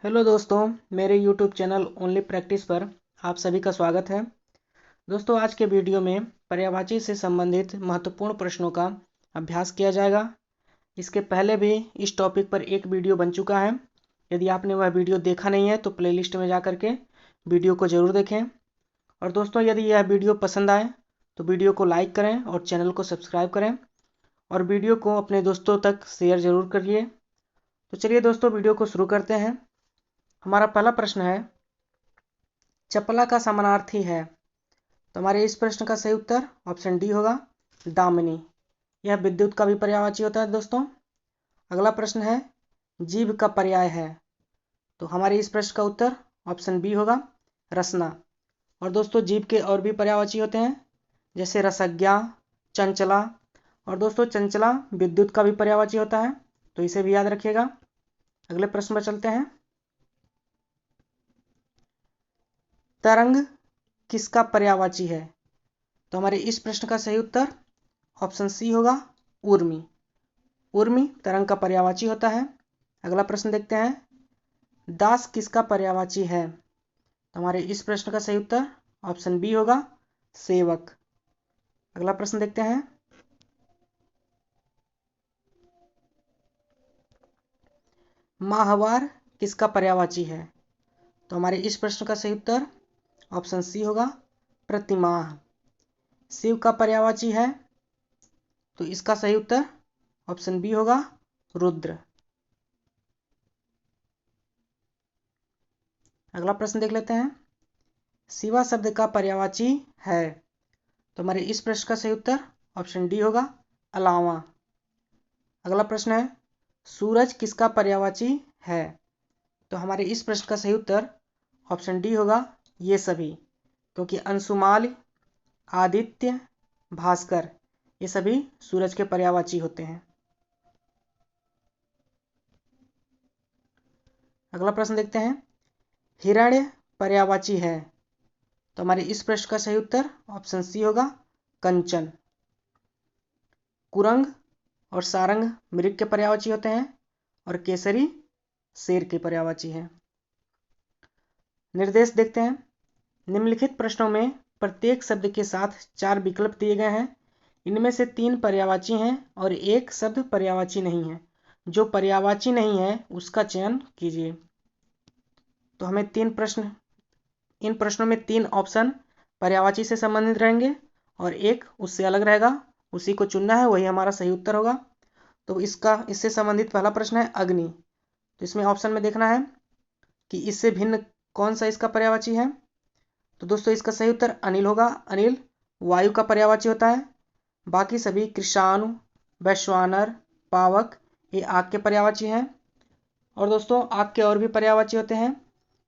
Hello दोस्तों, मेरे YouTube channel only practice पर आप सभी का स्वागत है। दोस्तों, आज के वीडियो में पर्यायवाची से संबंधित महत्वपूर्ण प्रश्नों का अभ्यास किया जाएगा। इसके पहले भी इस टॉपिक पर एक वीडियो बन चुका है। यदि आपने वह वीडियो देखा नहीं है तो प्लेलिस्ट में जा कर के वीडियो को ज़रूर देखें। और दोस्तों, यदि यह वीडियो पसंद आए तो वीडियो को लाइक करें और चैनल को सब्सक्राइब करें और वीडियो को अपने दोस्तों तक शेयर ज़रूर करिए। तो चलिए दोस्तों, वीडियो को शुरू करते हैं। हमारा पहला प्रश्न है, चपला का समानार्थी है। तो हमारे इस प्रश्न का सही उत्तर ऑप्शन डी होगा, दामिनी। यह विद्युत का भी पर्यायवाची होता है दोस्तों। अगला प्रश्न है, जीभ का पर्याय है। तो हमारे इस प्रश्न का उत्तर ऑप्शन बी होगा, रसना। और दोस्तों, जीभ के और भी पर्यायवाची होते हैं, जैसे रसज्ञा, चंचला। और दोस्तों, चंचला विद्युत का भी पर्यायवाची होता है, तो इसे भी याद रखिएगा। अगले प्रश्न पर चलते हैं। तरंग किसका पर्यायवाची है? तो हमारे इस प्रश्न का सही उत्तर ऑप्शन सी होगा, ऊर्मी। ऊर्मी तरंग का पर्यायवाची होता है। अगला प्रश्न देखते हैं, दास किसका पर्यायवाची है? तो हमारे इस प्रश्न का सही उत्तर ऑप्शन बी होगा, सेवक। अगला प्रश्न देखते हैं, माहवार किसका पर्यायवाची है? तो हमारे इस प्रश्न का सही उत्तर ऑप्शन सी होगा, प्रतिमाह। शिव का पर्यायवाची है, तो इसका सही उत्तर ऑप्शन बी होगा, रुद्र। अगला प्रश्न देख लेते हैं, शिवा शब्द का पर्यायवाची है। तो हमारे इस प्रश्न का सही उत्तर ऑप्शन डी होगा, अलावा। अगला प्रश्न है, सूरज किसका पर्यायवाची है? तो हमारे इस प्रश्न का सही उत्तर ऑप्शन डी होगा, ये सभी। क्योंकि अंशुमाल, आदित्य, भास्कर ये सभी सूरज के पर्यायवाची होते हैं। अगला प्रश्न देखते हैं, हिरण्य पर्यायवाची है। तो हमारे इस प्रश्न का सही उत्तर ऑप्शन सी होगा, कंचन। कुरंग और सारंग मृग के पर्यायवाची होते हैं और केसरी शेर के पर्यायवाची हैं। निर्देश देखते हैं, निम्नलिखित प्रश्नों में प्रत्येक शब्द के साथ 4 विकल्प दिए गए हैं। इनमें से 3 पर्यायवाची हैं और एक शब्द पर्यायवाची नहीं है। जो पर्यायवाची नहीं है उसका चयन कीजिए। तो हमें इन प्रश्नों में 3 ऑप्शन पर्यायवाची से संबंधित रहेंगे और एक उससे अलग रहेगा। उसी को चुनना है, वही हमारा सही उत्तर होगा। तो इससे संबंधित पहला प्रश्न है, अग्नि। तो इसमें ऑप्शन में देखना है कि इससे भिन्न कौन सा इसका पर्यायवाची है। तो दोस्तों, इसका सही उत्तर अनिल होगा। अनिल वायु का पर्यायवाची होता है। बाकी सभी कृषाणु, वैश्वानर, पावक ये आग के पर्यायवाची हैं। और दोस्तों, आग के और भी पर्यायवाची होते हैं,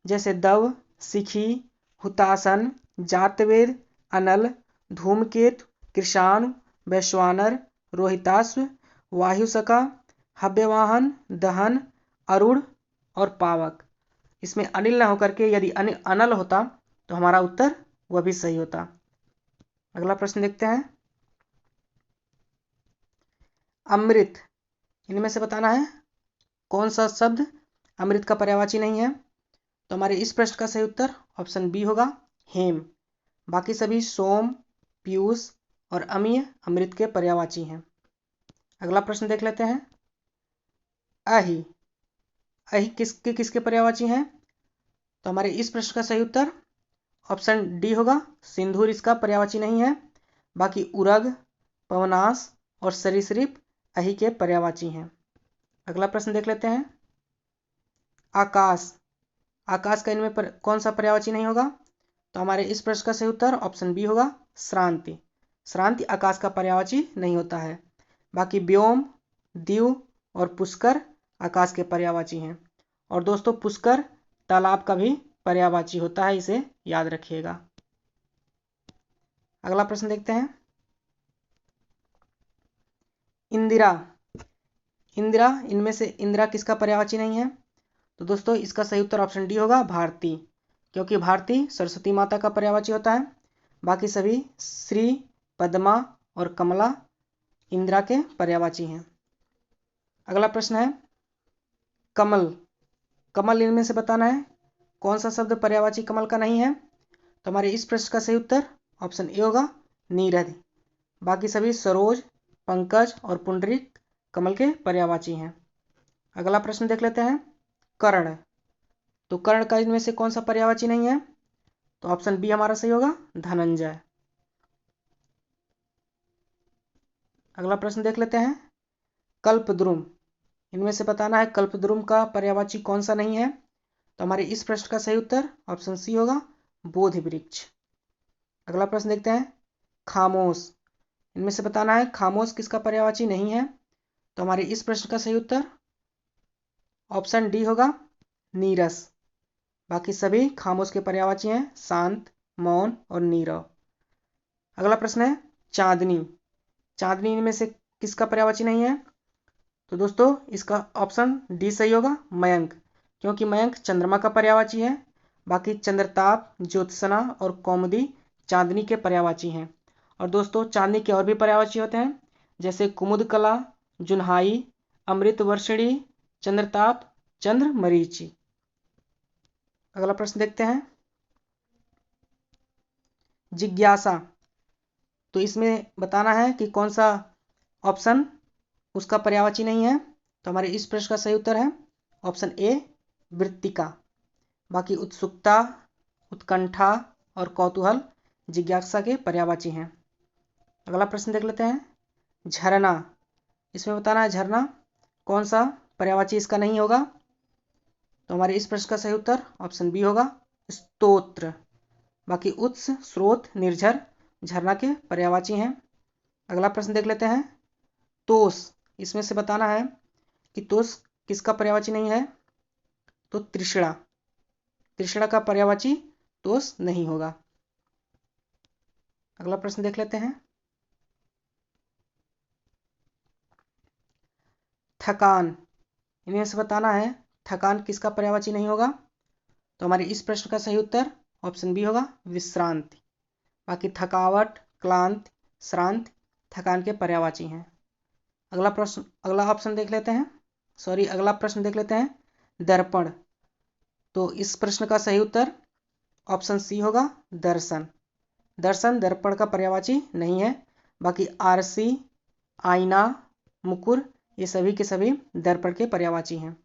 जैसे दव, शिखी, हुतासन, जातवेद, अनल, धूमकेतु, कृषाणु, वैश्वानर, रोहिताश्व, वायुसका, हव्यवाहन, दहन, अरुण और पावक। इसमें अनिल न होकर के यदि अनल होता तो हमारा उत्तर वह भी सही होता। अगला प्रश्न देखते हैं, अमृत। इनमें से बताना है कौन सा शब्द अमृत का पर्यायवाची नहीं है। तो हमारे इस प्रश्न का सही उत्तर ऑप्शन बी होगा, हेम। बाकी सभी सोम, पीयूष और अमीय अमृत के पर्यायवाची हैं। अगला प्रश्न देख लेते हैं, अहि। अहि किसके पर्यायवाची हैं? तो हमारे इस प्रश्न का सही उत्तर ऑप्शन डी होगा, सिंदूर इसका पर्यायवाची नहीं है। बाकी उरग, पवनास और सरीसृप अहि के पर्यायवाची हैं। अगला प्रश्न देख लेते हैं, आकाश। आकाश का इनमें कौन सा पर्यायवाची नहीं होगा? तो हमारे इस प्रश्न का सही उत्तर ऑप्शन बी होगा, श्रांति। श्रांति आकाश का पर्यायवाची नहीं होता है। बाकी व्योम, दीव और पुष्कर आकाश के पर्यायवाची हैं। और दोस्तों, पुष्कर तालाब का भी पर्यायवाची होता है, इसे याद रखिएगा। अगला प्रश्न देखते हैं, इंदिरा। इंदिरा, इनमें से इंदिरा किसका पर्यायवाची नहीं है? तो दोस्तों, इसका सही उत्तर ऑप्शन डी होगा, भारती। क्योंकि भारती सरस्वती माता का पर्यायवाची होता है। बाकी सभी श्री, पद्मा और कमला इंदिरा के पर्यायवाची हैं। अगला प्रश्न है, कमल। कमल इनमें से बताना है कौन सा शब्द पर्यायवाची कमल का नहीं है। तो हमारे इस प्रश्न का सही उत्तर ऑप्शन ए होगा नीरद। बाकी सभी सरोज, पंकज और पुंडरीक कमल के पर्यायवाची हैं। अगला प्रश्न देख लेते हैं कर्ण। तो कर्ण का इनमें से कौन सा पर्यायवाची नहीं है। तो ऑप्शन बी हमारा सही होगा धनंजय। अगला प्रश्न देख लेते हैं कल्पद्रुम। इनमें से बताना है कल्पद्रुम का पर्यायवाची कौन सा नहीं है। तो हमारे इस प्रश्न का सही उत्तर ऑप्शन सी होगा बोधि वृक्ष। अगला प्रश्न देखते हैं खामोश। इनमें से बताना है खामोश किसका पर्यायवाची नहीं है। तो हमारे इस प्रश्न का सही उत्तर ऑप्शन डी होगा नीरस। बाकी सभी खामोश के पर्यायवाची हैं शांत, मौन और नीरव। अगला प्रश्न है चांदनी। चांदनी इनमें से किसका पर्यायवाची नहीं है। तो दोस्तों इसका ऑप्शन डी सही होगा मयंक, क्योंकि मयंक चंद्रमा का पर्यायवाची है। बाकी चंद्रताप, ज्योत्सना और कौमुदी चांदनी के पर्यायवाची हैं। और दोस्तों चांदनी के और भी पर्यायवाची होते हैं जैसे कुमुदकला, जुन्हाई, अमृतवर्षिणी, चंद्रताप, चंद्रमरीचि। अगला प्रश्न देखते हैं जिज्ञासा। तो इसमें बताना है कि कौन सा ऑप्शन उसका पर्यायवाची नहीं है। तो हमारे इस प्रश्न का सही उत्तर है ऑप्शन ए वृत्तिका। बाकी उत्सुकता, उत्कंठा और कौतूहल जिज्ञासा के पर्यायवाची हैं। अगला प्रश्न देख लेते हैं झरना। इसमें बताना है झरना कौन सा पर्यायवाची इसका नहीं होगा। तो हमारे इस प्रश्न का सही उत्तर ऑप्शन बी होगा स्तोत्र। बाकी उत्स, स्रोत, निर्झर झरना के पर्यायवाची हैं। अगला प्रश्न देख लेते हैं तोष। इसमें से बताना है कि तोष किसका पर्यायवाची नहीं है। तो तृष्णा, तृष्णा का पर्यायवाची तोष नहीं होगा। अगला प्रश्न देख लेते हैं थकान। इनमें से बताना है थकान किसका पर्यायवाची नहीं होगा। तो हमारे इस प्रश्न का सही उत्तर ऑप्शन बी होगा विश्रांति। बाकी थकावट, क्लांत, श्रांत थकान के पर्यायवाची हैं। अगला प्रश्न देख लेते हैं दर्पण। तो इस प्रश्न का सही उत्तर ऑप्शन सी होगा दर्शन। दर्शन दर्पण का पर्यायवाची नहीं है। बाकी आरसी, आईना, मुकुर ये सभी के सभी दर्पण के पर्यायवाची हैं।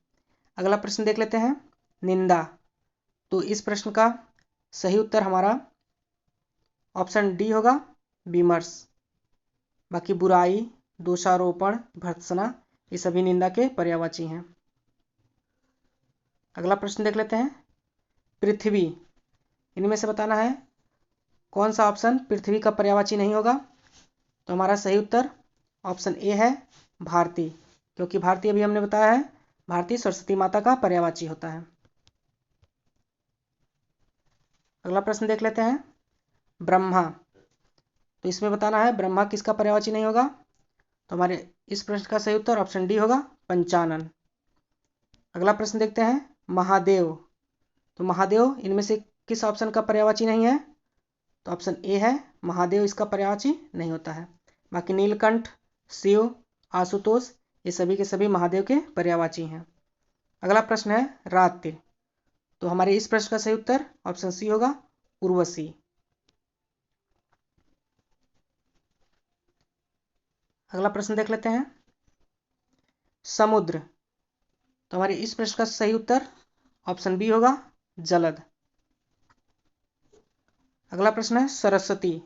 अगला प्रश्न देख लेते हैं निंदा। तो इस प्रश्न का सही उत्तर हमारा ऑप्शन डी होगा विमर्श। बाकी बुराई, दोषारोपण, भर्त्सना ये सभी निंदा के पर्यायवाची हैं। अगला प्रश्न देख लेते हैं पृथ्वी। इनमें से बताना है कौन सा ऑप्शन पृथ्वी का पर्यायवाची नहीं होगा। तो हमारा सही उत्तर ऑप्शन ए है भारती, क्योंकि भारती अभी हमने बताया है भारती सरस्वती माता का पर्यायवाची होता है। अगला प्रश्न देख लेते हैं ब्रह्मा। तो इसमें बताना है ब्रह्मा किसका पर्यायवाची नहीं होगा। तो हमारे इस प्रश्न का सही उत्तर ऑप्शन डी होगा पंचानन। अगला प्रश्न देखते हैं महादेव। तो महादेव इनमें से किस ऑप्शन का पर्यायवाची नहीं है। तो ऑप्शन ए है महादेव इसका पर्यायवाची नहीं होता है। बाकी नीलकंठ, शिव, आशुतोष ये सभी के सभी महादेव के पर्यायवाची हैं। अगला प्रश्न है रात्रि। तो हमारे इस प्रश्न का सही उत्तर ऑप्शन सी होगा उर्वशी। अगला प्रश्न देख लेते हैं समुद्र। तो हमारे इस प्रश्न का सही उत्तर ऑप्शन बी होगा जलद। अगला प्रश्न है सरस्वती।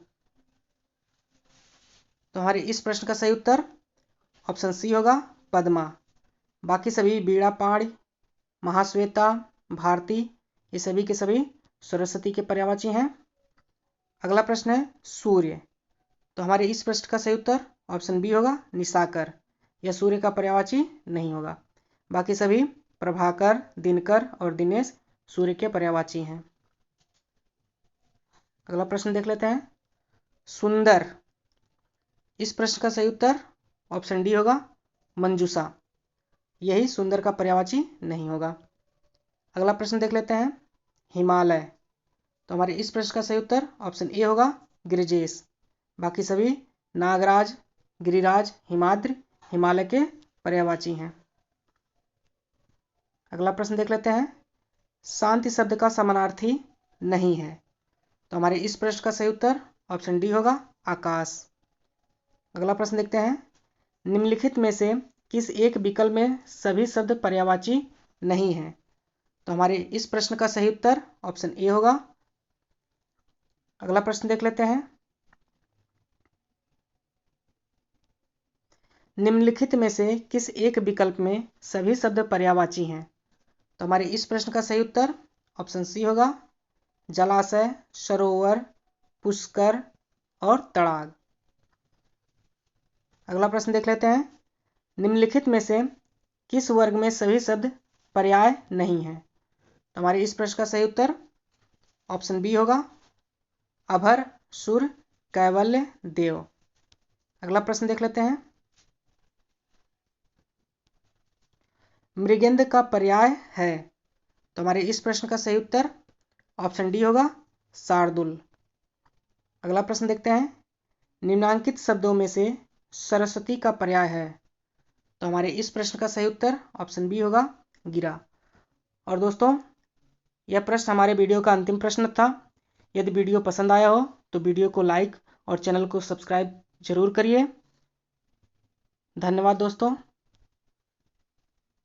तो हमारे इस प्रश्न का सही उत्तर ऑप्शन सी होगा पद्मा। बाकी सभी बीड़ापाणी, महाश्वेता, भारती ये सभी के सभी सरस्वती के पर्यायवाची हैं। अगला प्रश्न है सूर्य। तो हमारे इस प्रश्न का सही उत्तर ऑप्शन बी होगा निशाकर। यह सूर्य का पर्यायवाची नहीं होगा। बाकी सभी प्रभाकर, दिनकर और दिनेश सूर्य के पर्यायवाची हैं। अगला प्रश्न देख लेते हैं सुंदर। इस प्रश्न का सही उत्तर ऑप्शन डी होगा मंजूषा। यही सुंदर का पर्यायवाची नहीं होगा। अगला प्रश्न देख लेते हैं हिमालय। तो हमारे इस प्रश्न का सही उत्तर ऑप्शन ए होगा गिरिजेश। बाकी सभी नागराज, गिरिराज, हिमाद्रि हिमालय के पर्यायवाची हैं। अगला प्रश्न देख लेते हैं। शांति शब्द का समानार्थी नहीं है, तो हमारे इस प्रश्न का सही उत्तर ऑप्शन डी होगा, आकाश। अगला प्रश्न देखते हैं। निम्नलिखित में से किस एक विकल्प में सभी शब्द पर्यायवाची नहीं है, तो हमारे इस प्रश्न का सही उत्तर ऑप्शन ए होगा। अगला प्रश्न देख लेते हैं। निम्नलिखित में से किस एक विकल्प में सभी शब्द पर्यायवाची हैं, तो हमारे इस प्रश्न का सही उत्तर ऑप्शन सी होगा, जलाशय, सरोवर, पुष्कर और तड़ाग। अगला प्रश्न देख लेते हैं। निम्नलिखित में से किस वर्ग में सभी शब्द पर्याय नहीं है, तो हमारे इस प्रश्न का सही उत्तर ऑप्शन बी होगा, अभर, सुर, कैवल्य, देव। अगला प्रश्न देख लेते हैं। मृगेंद्र का पर्याय है, तो हमारे इस प्रश्न का सही उत्तर ऑप्शन डी होगा, शार्दुल। अगला प्रश्न देखते हैं। निम्नांकित शब्दों में से सरस्वती का पर्याय है, तो हमारे इस प्रश्न का सही उत्तर ऑप्शन बी होगा, गिरा। और दोस्तों, यह प्रश्न हमारे वीडियो का अंतिम प्रश्न था। यदि वीडियो पसंद आया हो तो वीडियो को लाइक और चैनल को सब्सक्राइब जरूर करिए। धन्यवाद दोस्तों।